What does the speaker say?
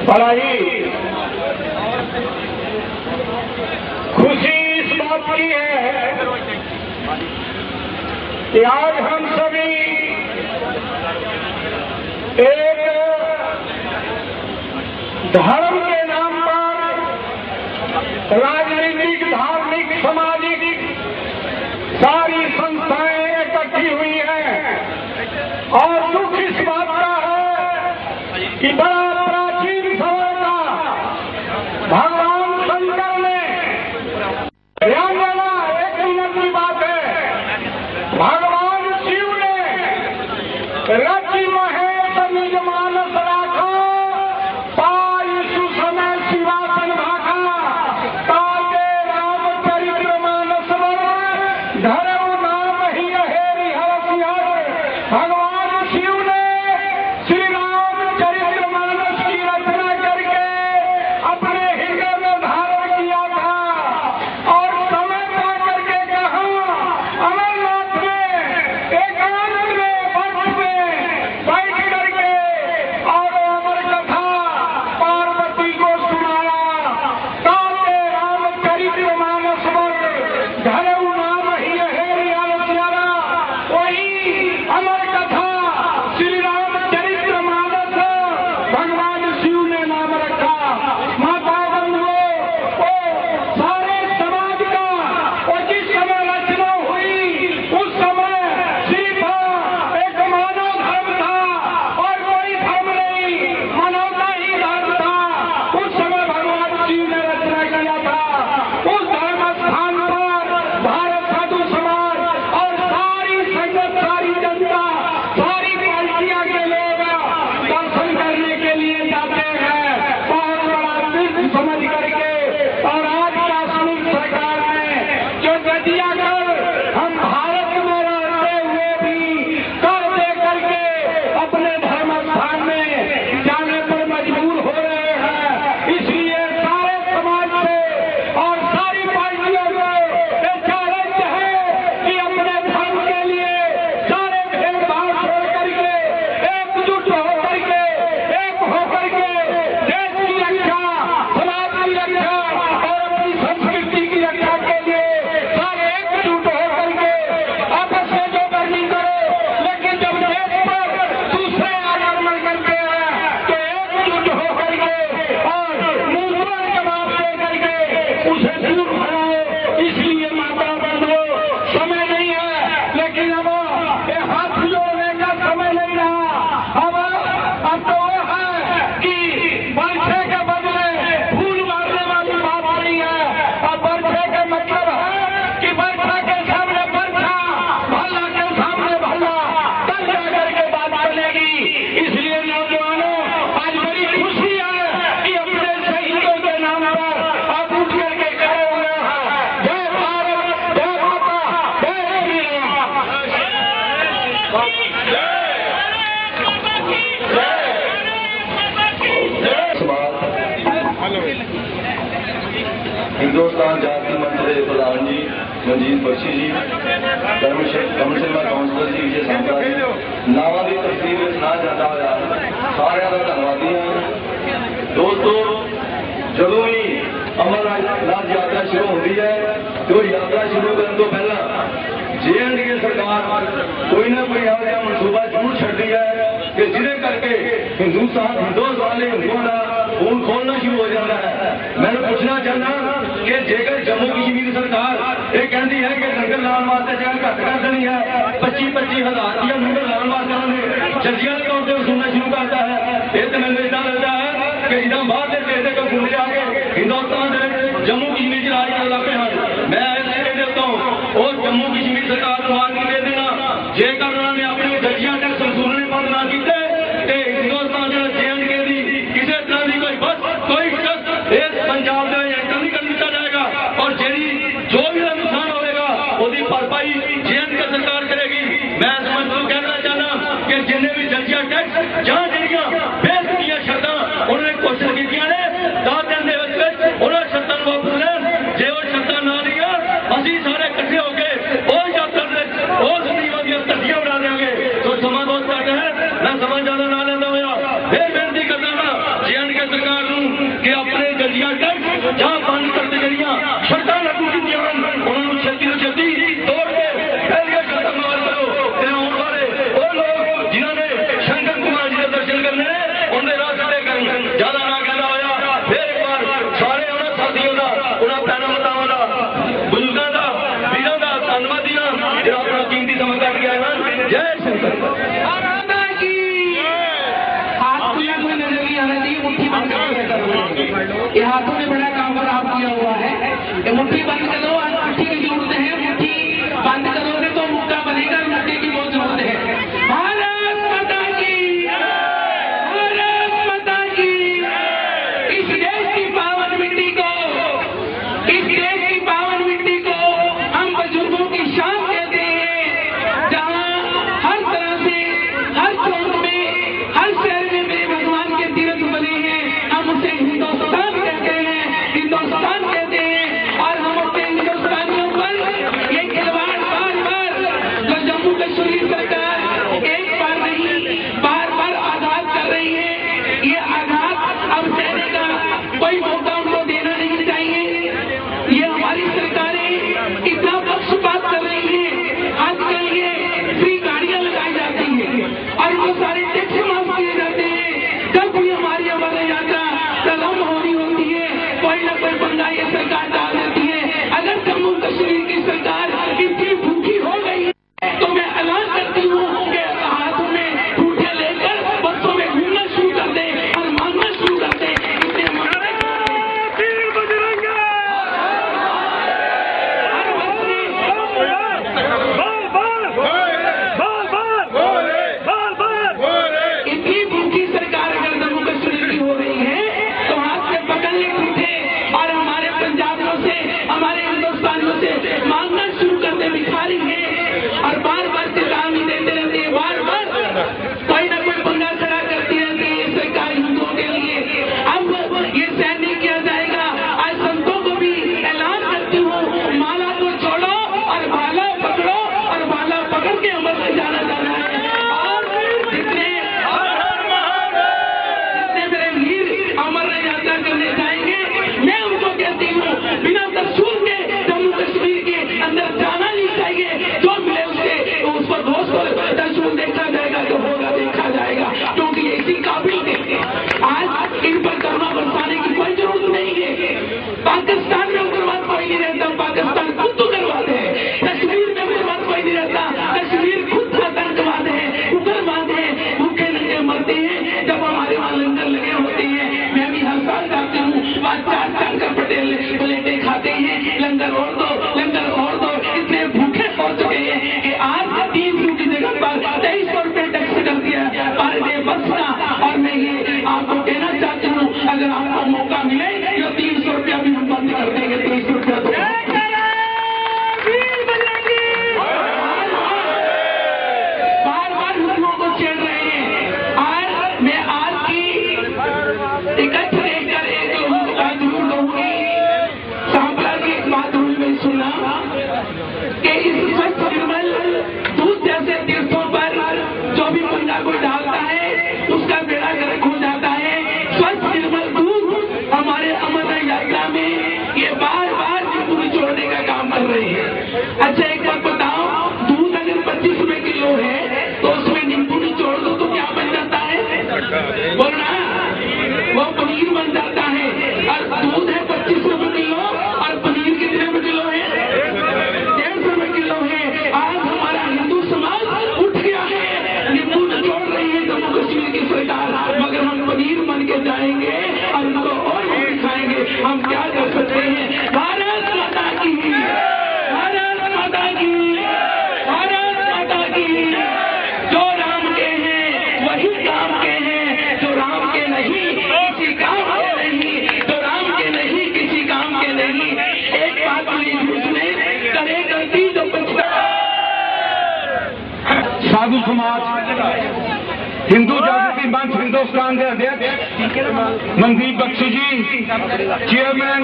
बड़ा ही खुशी इस बात की है कि आज हम सभी एक धर्म के नाम पर राजनीतिक, धार्मिक, सामाजिक सारी संस्थाएं इकट्ठी हुई हैं और दुख इस बात का है कि बड़ा प्राचीन समय का भगवान शंकर ने ध्यान देना, एक मिनट की बात है, भगवान शिव ने रचि महेश निज मानस राखा, पाई सुसमय शिवासन भाखा, ताके रामचरित्र मानस वर, धरऊ नाम ही हेरि हरसिहर। भगवान शिव ने श्री रामचरित्र मानस की रचना करके अपने हृदय में धारण किया था और समय पा करके कहा, अमरनाथ में एकांत में वट में बैठ करके और अमर कथा पार्वती को सुनाया, ताके रामचरित्र मानस वर, धरऊ नाम ही हेरि हरसिहर। वही अमर कथा श्री रामचरित्र मानस भगवान शिव ने नाम रखा। माता बंधुओं, वो सारे समाज का वो जिस समय रचना हुई उस समय सिर्फ एक मानव धर्म था और कोई धर्म नहीं, मानवता ही धर्म था। उस समय भगवान शिव ने रचना किया था। उस धर्म स्थान पर भारत साधु समाज और सारी संगत, सारी जनता, सारी पार्टियां के लोग दर्शन करने के लिए जाते हैं, बहुत बड़ा तीर्थ समझ करके। और आज कश्मीर सरकार ने जो गतिया कर हम भारत में रहते हुए भी कर दे करके अपने धर्म स्थान में जाने पर मजबूर हो रहे हैं, इसलिए सारे समाज से और सारी पार्टियों को ये चैलेंज है कि अपने धर्म के लिए सारे भेदभाव छोड़ करके एकजुट होकर के, एक होकर के देश की रक्षा, समाज की रक्षा और अपनी संस्कृति की रक्षा के लिए सारे एकजुट होकर के आपस में जो करनी करो, लेकिन जब देश पर दूसरे आक्रमण करते हैं तो एकजुट होकर के और मुंहतोड़ जवाब दे करके उसे दूर भगाओ। इसलिए माता बंधुओं, समय नहीं है, लेकिन अब ये हाथ जोड़ने का समय नहीं रहा। अब तो वो है कि बरछे के बदले फूल मारने वाली बात नहीं है। अब बरछे का मतलब है कि बरछा के सामने बरछा, भल्ला के सामने भल्ला, तब जाकर के बात चलेगी। इसलिए नौजवानों, आज बड़ी खुशी है कि अपने शहीदों के नाम पर आप उठ करके खड़े हुए हैं। जय भारत, जय माता, जय श्री राम। हिंदुस्तान जाति मंच के प्रधान जी मनजीत बख्शी जी, कमिश्नर काउंसलर जी विजय सांपला जी, नावां की तस्वीर में सुना जाता हुआ सारिਆਂ ਦਾ ਧੰਨਵਾਦੀ ਹਾਂ। दोस्तों, ਜਦੋਂ भी अमरनाथ यात्रा शुरू होती है तो यात्रा शुरू करने तो पहला JNDA सरकार कोई ना कोई ਇਹੋ ਜਿਹਾ मनसूबा जरूर छड्डी है कि जिहदे करके हिंदुस्तान के हिंदुओं का खून खोलना शुरू हो जाता है। मैं पूछना चाहना कि जेकर जम्मू कश्मीर सरकार ये कहती है कि लंगर लाने वास्ते जगह घट कर देनी है, 25-25 हज़ार रुपया लंगर लाने वास्ते उन्होंने जल्दियां अकाउंट से वसूलना शुरू करता है, ये तो मैंने इतना लगता है कि जिदा बाहर के देश के गुंडे आके हिंदुस्तान के जम्मू कश्मीर राज कर लगे हैं। मैं ऐसे देता हूँ और जम्मू कश्मीर सरकार को आगे दे देना, जेकर उन्होंने अपनी जजियां टैक्स वसूलने बंद ना किए तो हिंदुस्तान JNDA की किसी तरह की कोई बस कोई शख्स इस पंजाब में एंटर नहीं कर दिया जाएगा और जो भी नुकसान होगा उसकी भरपाई JNDA सरकार करेगी। मैं समझ को कहना चाहना कि जिन्हें भी जजिया टैक्स जहां जड़ियां बेसुनिया शर्तां उन्होंने कोशिश की ने 10 दिन उन्होंने शर्तां वापस लेन, जे वो शर्तां ना लिया असी सारे इकट्ठे होकर और यात्रा उस नीवां दी धरतियां बना ये हाथों में बड़ा काम खराब किया हुआ है। ये मुट्ठी बंद करो, आज मुट्ठी की जरूरत है। मुट्ठी बंद करोगे तो मुक्का बनेगा, मुट्ठी की बहुत जरूरत है। भारत माता की, भारत माता की। इस देश की पावन मिट्टी को, इस देश की पावन मिट्टी को हम बुजुर्गों की शान देते हैं, जहाँ हर तरह से, हर चौक में, हर शहर में मेरे भगवान के तीर्थ बने हैं। हम उसे हिंदुस्तान कहते हैं, हिंदुस्तान कहते हैं। और हम अपने हिंदुस्तानियों पर ये खिलवाड़ बार बार जो जम्मू कश्मीर सरकार एक बार नहीं बार बार आघात कर रही है, ये आघात अब सहने का कोई मौका उनको देना नहीं चाहिए। ये हमारी सरकारें इतना पक्षपात कर रही है। आजकल ये फ्री गाड़ियां लगाई जाती हैं और वो सारे टैक्स माफ किए जाते हैं। जब भी हमारी अमर यात्रा प्रारंभ होनी होती है, कोई ना कोई पंगा ये सरकार डाल देती है। अगर जम्मू कश्मीर की सरकार इतनी भूखी हो गई है तो मैं ऐलान करती हूँ कि हाथों में ठूठे लेकर बसों में घूमना शुरू कर दे और मांगना शुरू कर दे। इतने मांगना हर बस में इतनी भूखी सरकार अगर जम्मू कश्मीर की हो रही है तो हाथ से पकड़ ले ठूठे और हमारे पंजाबियों से, हमारे हिंदुस्तानियों से मांगना शुरू कर दे। भिखारी है और बार बार चेतावनी देते रहते हैं, बार बार कोई ना कोई पंगा खड़ा करती रहती है सरकार हिंदुओं के लिए। अब ये सहन नहीं किया जाएगा। आज संतों को भी ऐलान करती हूँ, माला को छोड़ो और भाला पकड़ो और भाला पकड़ के अमर से जाना जाना है। और जितने मेरे वीर अमर यात्रा करने जाएंगे, मैं उनको कहती हूँ बिना तरसूल के जम्मू कश्मीर के अंदर जाना नहीं चाहिए। जो मिले उससे उस पर घोष कर तरसूल देखा जाएगा, जो होगा देखा जाएगा, क्योंकि ये इसी काबिल है। आज इन पर करुणा बरसाने की कोई जरूरत नहीं है। पाकिस्तान में उग्रवाद कोई नहीं रहता, पाकिस्तान खुद उग्रवाद है। कश्मीर में उग्रवाद कोई नहीं रहता, कश्मीर खुद आतंकवाद है, उग्रवाद है। भूखे नंगे मरते हैं जब हमारे वहाँ लंगर लगे होते हैं। मैं भी हर साल जाती हूँ, वहाँ 4 शंकर पटेल प्लेटें खाते हैं, लंगर और दो, लंगर और दो। इतने भूखे हो चुके हैं कि आज 300 की जगह पर 2300 रुपये टैक्स कर दिया पर डे बस का। और मैं ये आपको कहना चाहती हूँ, अगर आपको मौका मिले तो 300 रुपया भी हम बंद कर देंगे। 300 रुपया तो बार बार हुक्मों को छेड़ रहे हैं। और मैं आज की इकट्ठ लेकर एक बात जरूर कहूंगी। सांपला की एक बात जरूर मैं सुना कि इस स्वच्छ निर्मल दूध जैसे तीर्थों पर जो भी पंगा कोई डालता है उसका बेड़ा गर्क हो जाता है। स्वच्छ निर्मल दूध हमारे अमरनाथ यात्रा में ये बार बार नींबू निचोड़ने का काम कर रहे हैं। अच्छा एक बात बताओ, दूध अगर 25 रुपए किलो है तो उसमें नींबू निचोड़ दो तो क्या बन जाता है? बोलना, वो पनीर बन जाता है। और दूध है 25 रुपए किलो और पनीर कितने रुपए किलो है? 150 रुपए किलो है। आज हमारा हिंदू समाज उठ गया है, नींबू निचोड़ रही है जम्मू कश्मीर की सरकार, मगर हम पनीर बन के जाएंगे और उनको और भी दिखाएंगे। हम क्या कर सकते हैं? भारत माता की, भारत माता की, भारत माता की। जो राम के हैं वही काम के हैं, जो राम के नहीं किसी काम के नहीं, जो राम के नहीं किसी काम के नहीं। एक बात हुई उसने करे गलती जो पछता। साधु समाज हिंदू जागृति मंच हिंदुस्तान के अध्यक्ष मनदीप बख्शी जी, चेयरमैन